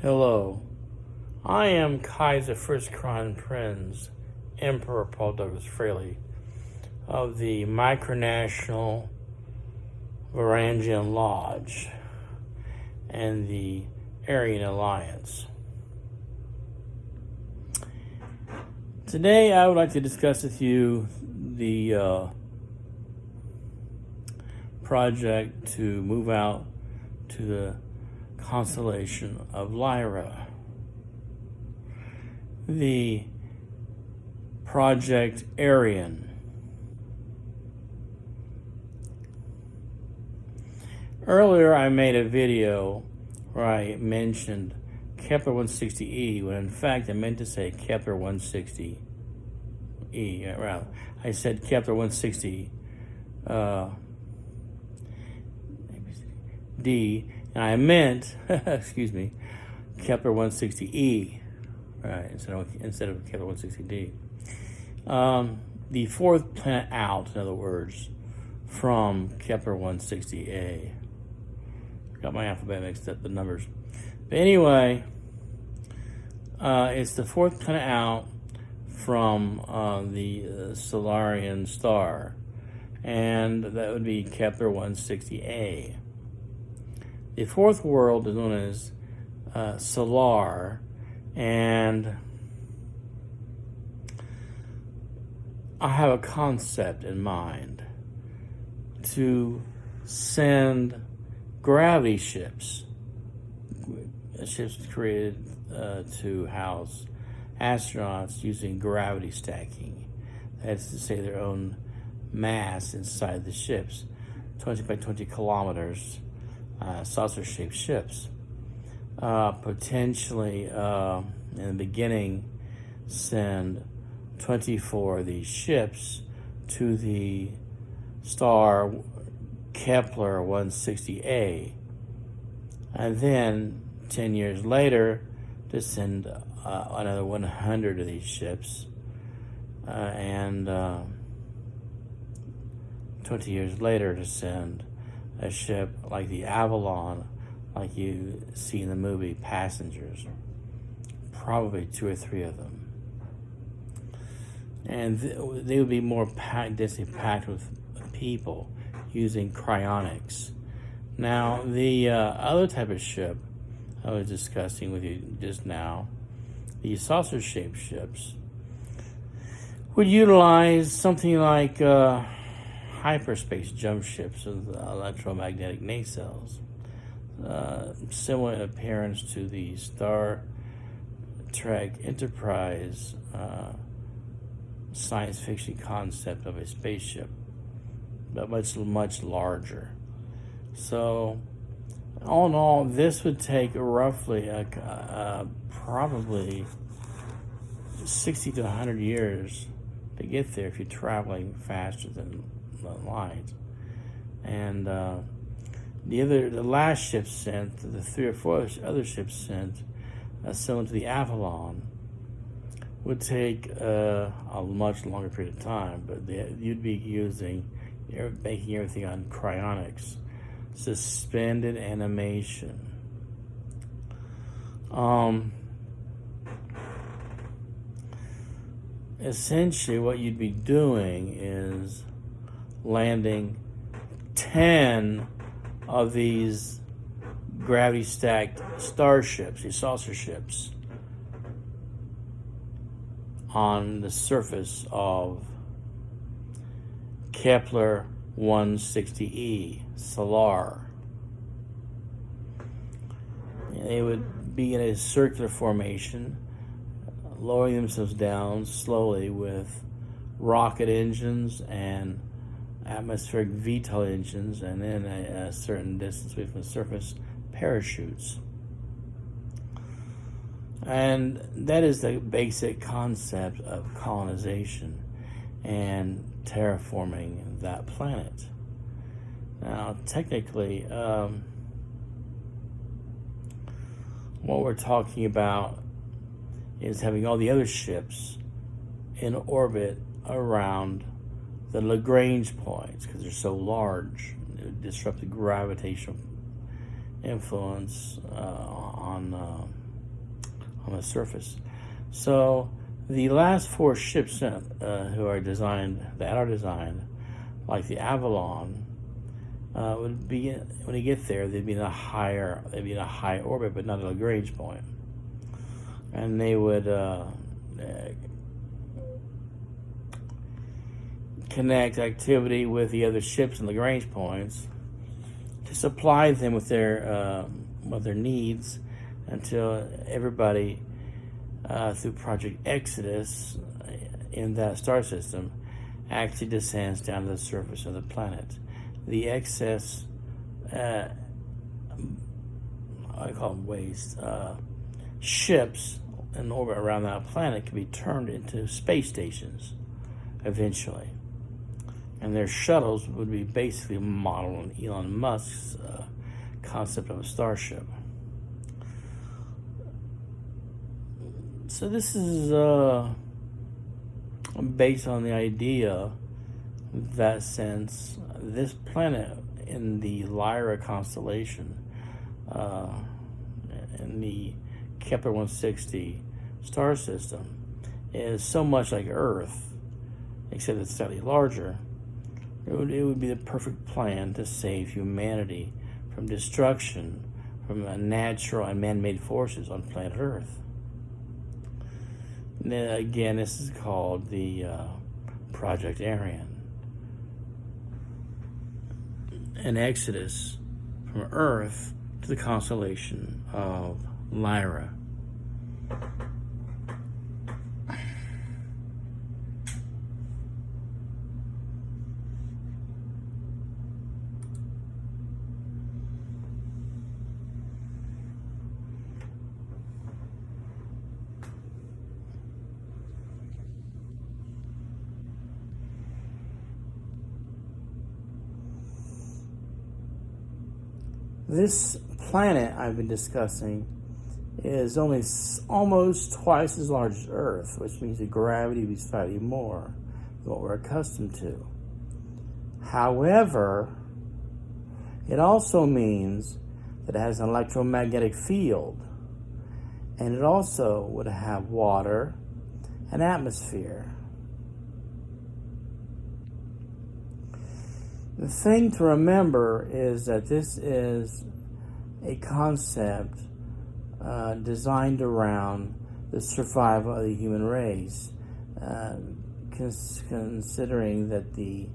Hello, I am Kaiser First Crown Prince, Emperor Paul Douglas Fraley of the Micronational Varangian Lodge and the Aryan Alliance. Today I would like to discuss with you the project to move out to the constellation of Lyra. The Project Aryan. Earlier I made a video where I mentioned Kepler 160e when in fact I meant to say Kepler 160e. Rather, I said Kepler 160 D, and I meant, excuse me, Kepler 160e, right, instead of Kepler 160d. The fourth planet out, in other words, from Kepler 160a. Got my alphabet mixed up, the numbers. But anyway, it's the fourth planet out from the Solarian star, and that would be Kepler 160a. The fourth world is known as Solar, and I have a concept in mind to send gravity ships created to house astronauts using gravity stacking. That's to say their own mass inside the ships, 20 by 20 kilometers. Saucer-shaped ships. Potentially, in the beginning, send 24 of these ships to the star Kepler 160a, and then 10 years later to send another 100 of these ships, and 20 years later to send a ship like the Avalon, like you see in the movie Passengers, probably 2 or 3 of them, and they would be more densely packed with people using cryonics. Now, the other type of ship I was discussing with you just now, the saucer-shaped ships, would utilize something like hyperspace jump ships with electromagnetic nacelles, similar in appearance to the Star Trek Enterprise science fiction concept of a spaceship, but much larger. So, all in all, this would take roughly probably 60 to 100 years to get there if you're traveling faster than light. And the last ship sent, the 3 or 4 other ships sent, similar to the Avalon, would take a much longer period of time, but you'd be making everything on cryonics, suspended animation. Essentially what you'd be doing is landing 10 of these gravity stacked starships, these saucer ships, on the surface of Kepler 160e, Solar. They would be in a circular formation, lowering themselves down slowly with rocket engines and atmospheric VTOL engines, and then a certain distance away from the surface, parachutes. And that is the basic concept of colonization and terraforming that planet. Now, technically, what we're talking about is having all the other ships in orbit around the Lagrange points, because they're so large, it would disrupt the gravitational influence on on the surface. So the last 4 ships who are designed, like the Avalon, would be, when you get there, they'd be in a high orbit, but not at a Lagrange point, and they would connect activity with the other ships in Lagrange points to supply them with their needs until everybody through Project Exodus in that star system actually descends down to the surface of the planet. The excess, I call them waste, ships in orbit around that planet can be turned into space stations eventually. And their shuttles would be basically modeled on Elon Musk's concept of a starship. So this is based on the idea that since this planet in the Lyra constellation, in the Kepler 160 star system, is so much like Earth, except it's slightly larger, it would be the perfect plan to save humanity from destruction from natural and man-made forces on planet Earth. And then again, this is called the Project Aryan. An exodus from Earth to the constellation of Lyra. This planet I've been discussing is only almost twice as large as Earth, which means the gravity will be slightly more than what we're accustomed to. However, it also means that it has an electromagnetic field, and it also would have water and atmosphere. The thing to remember is that this is a concept designed around the survival of the human race, considering that the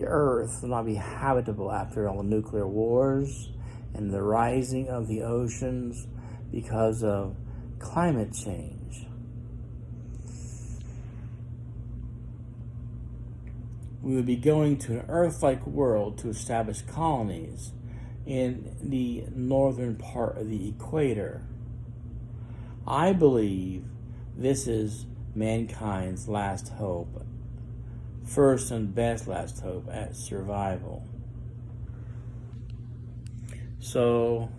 Earth will not be habitable after all the nuclear wars and the rising of the oceans because of climate change. We would be going to an Earth-like world to establish colonies in the northern part of the equator. I believe this is mankind's last hope, first and best last hope at survival. So,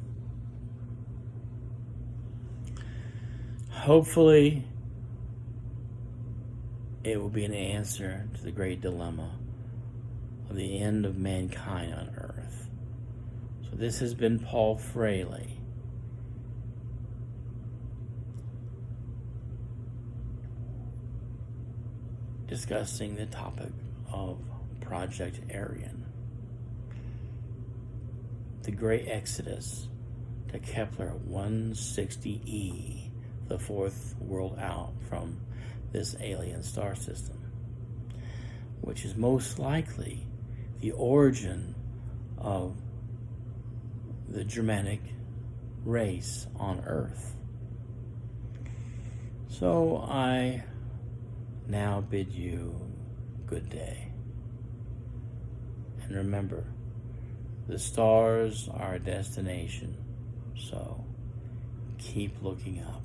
hopefully, it will be an answer to the great dilemma of the end of mankind on Earth. So this has been Paul Fraley. Discussing the topic of Project Aryan. The Great Exodus to Kepler 160e, the fourth world out from this alien star system, which is most likely the origin of the Germanic race on Earth. So I now bid you good day. And remember, the stars are a destination, so keep looking up.